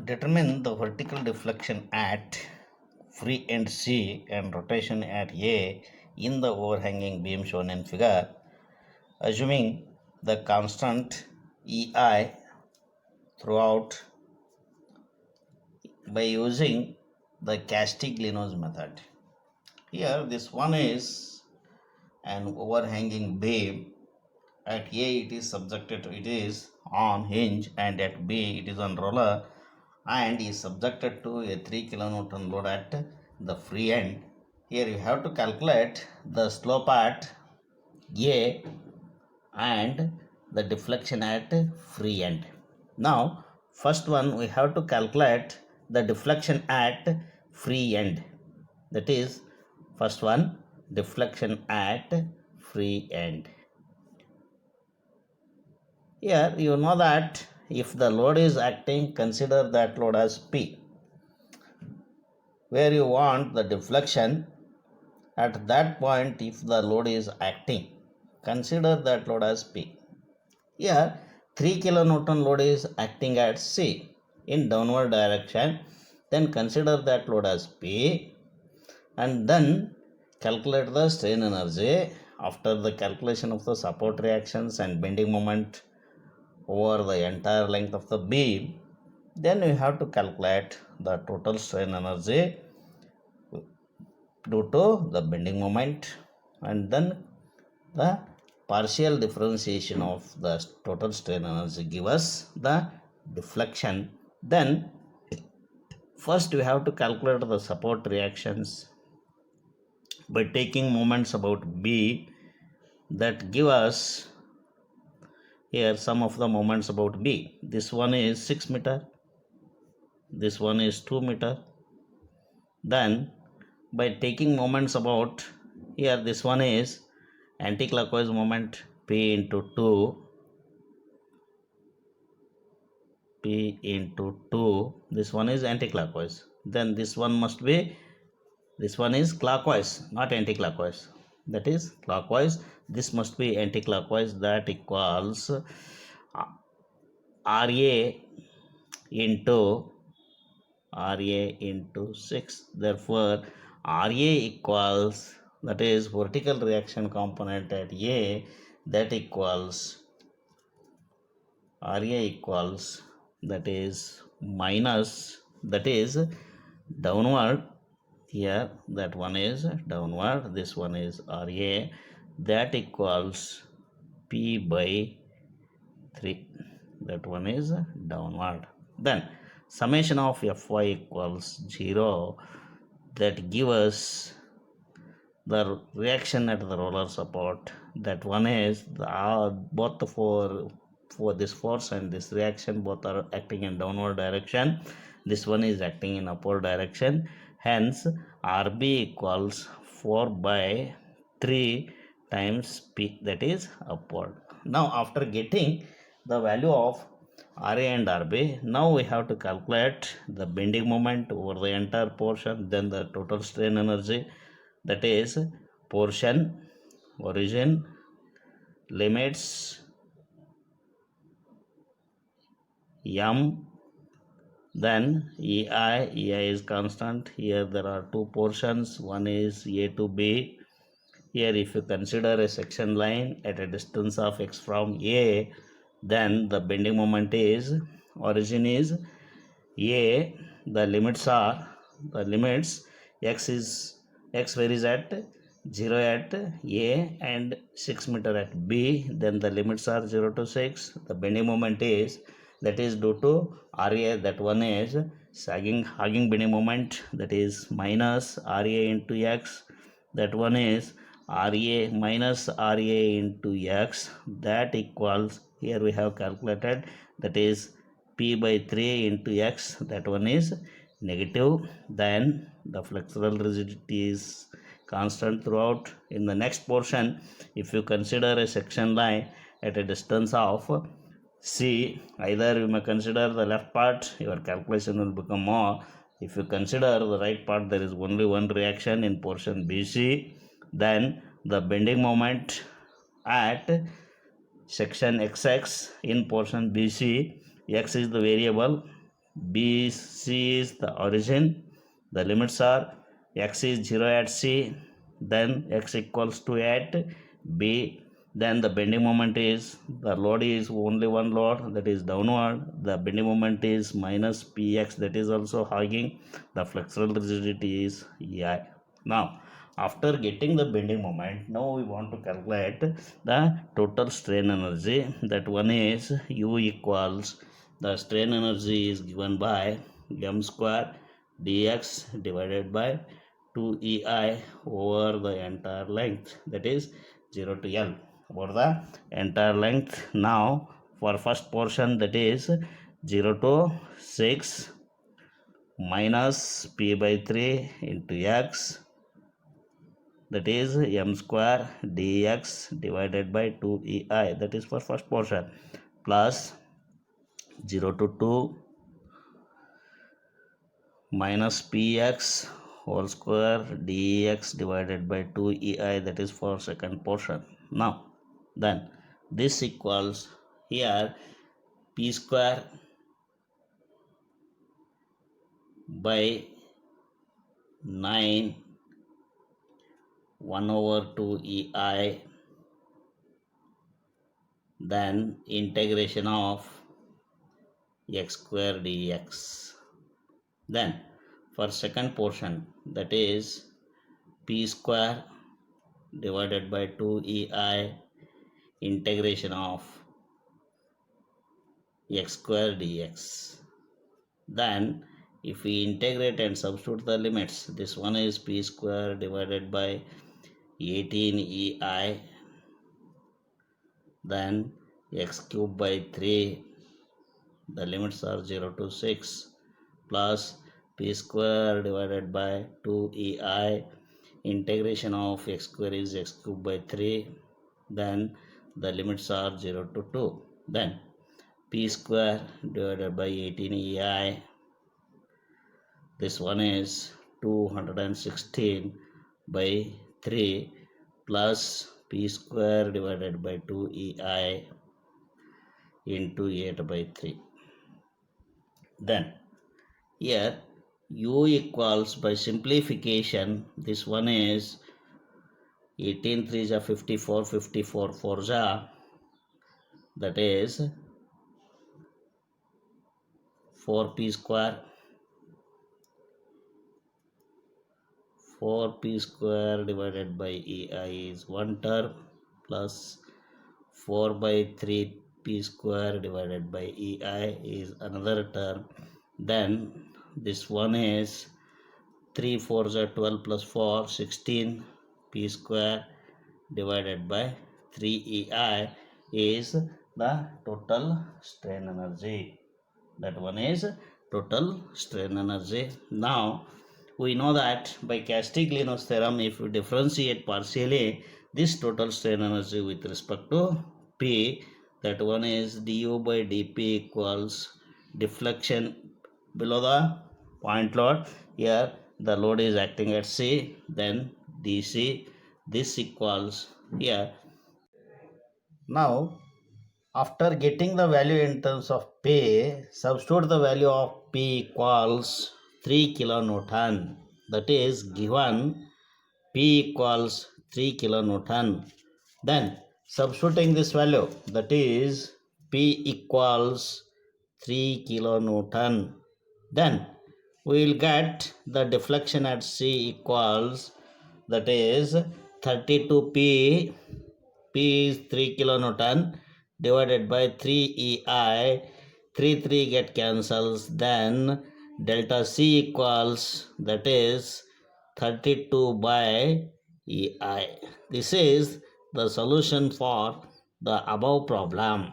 Determine the vertical deflection at free end C and rotation at A in the overhanging beam shown in figure, assuming the constant EI throughout by using the Castigliano's method. Here this one is an overhanging beam. At A it is subjected, it is on hinge, and at B it is on roller and is subjected to a 3 kilonewton load at the free end. Here you have to calculate the slope at A and the deflection at free end. Now first one we have to calculate the deflection at free end. That is first one, deflection at free end. Here you know that if the load is acting, consider that load as P. Where you want the deflection at that point, if the load is acting, consider that load as P. Here 3 kilonewton load is acting at C in downward direction, then consider that load as P and then calculate the strain energy after the calculation of the support reactions and bending moment over the entire length of the beam. Then we have to calculate the total strain energy due to the bending moment, and then the partial differentiation of the total strain energy give us the deflection. Then first we have to calculate the support reactions by taking moments about B that give us here some of the moments about B. This one is 6 meter, this one is 2 meter. Then by taking moments about here, this one is anti-clockwise moment P into 2, this one is anti-clockwise. Then this one must be, this one is clockwise, not anti-clockwise, that is clockwise, this must be anti-clockwise. That equals RA into 6. Therefore RA equals, that is vertical reaction component at A, that equals RA equals, that is minus, that is downward. Here that one is downward, this one is RA, that equals P by 3, that one is downward. Then summation of Fy equals 0, that give us the reaction at the roller support. That one is both for this force and this reaction, both are acting in downward direction. This one is acting in upward direction. Hence Rb equals 4 by 3 times P, that is upward. Now after getting the value of Ra and Rb, now we have to calculate the bending moment over the entire portion, then the total strain energy, that is portion, origin, limits, M, then EI is constant. Here there are two portions, one is A to B. Here if you consider a section line at a distance of x from A, then the bending moment is, origin is A, the limits are, x varies at 0 at A and 6 meter at B, then the limits are 0 to 6. The bending moment is, that is due to RA, that one is sagging bending moment, that is minus RA into X, that one is RA minus RA into X, that equals, here we have calculated, that is P by 3 into X, that one is negative. Then the flexural rigidity is constant throughout. In the next portion, if you consider a section line at a distance of C, either you may consider the left part, your calculation will become more. If you consider the right part, there is only one reaction in portion BC. Then the bending moment at section XX in portion BC, X is the variable, BC is the origin. The limits are x is 0 at C, then x equals to at B. Then the bending moment is, the load is only one load, that is downward. The bending moment is minus Px, that is also hogging. The flexural rigidity is I. Now, after getting the bending moment, now we want to calculate the total strain energy. That one is U equals, the strain energy is given by m square dx divided by 2EI over the entire length, that is 0 to L over the entire length. Now for first portion, that is 0 to 6 minus P by 3 into x, that is m square dx divided by 2EI, that is for first portion, plus 0 to 2 minus px whole square dx divided by 2EI, that is for second portion. Now then this equals, here p square by 9 1 over 2EI, then integration of x square dx. Then for second portion, that is p square divided by 2EI integration of x square dx. Then if we integrate and substitute the limits, this one is p square divided by 18EI, then x cube by 3, the limits are 0 to 6, plus p square divided by 2EI integration of x square is x cube by 3, then the limits are 0 to 2, then p square divided by 18EI, this one is 216 by 3 plus p square divided by 2EI into 8 by 3. Then here u equals, by simplification, this one is 18 3 ja 54, 54 4 ja, that is 4p square, 4p square divided by EI is one term, plus 4 by 3p square divided by EI is another term. Then this one is 3 4 is 12 plus 4 16 p square divided by 3EI is the total strain energy. That one is total strain energy. Now we know that by Castiglione's theorem, if we differentiate partially this total strain energy with respect to P, that one is du by dp equals deflection below the point load. Here the load is acting at C, then dc, this equals, here now after getting the value in terms of P, substitute the value of P equals 3 kilonewton, that is given P equals 3 kilonewton. Then substituting this value, that is P equals 3 kilonewton, then we will get the deflection at C equals, that is 32p, P is 3 kilonewton divided by 3EI, 3 get cancels, then delta C equals, that is 32 by EI. This is the solution for the above problem.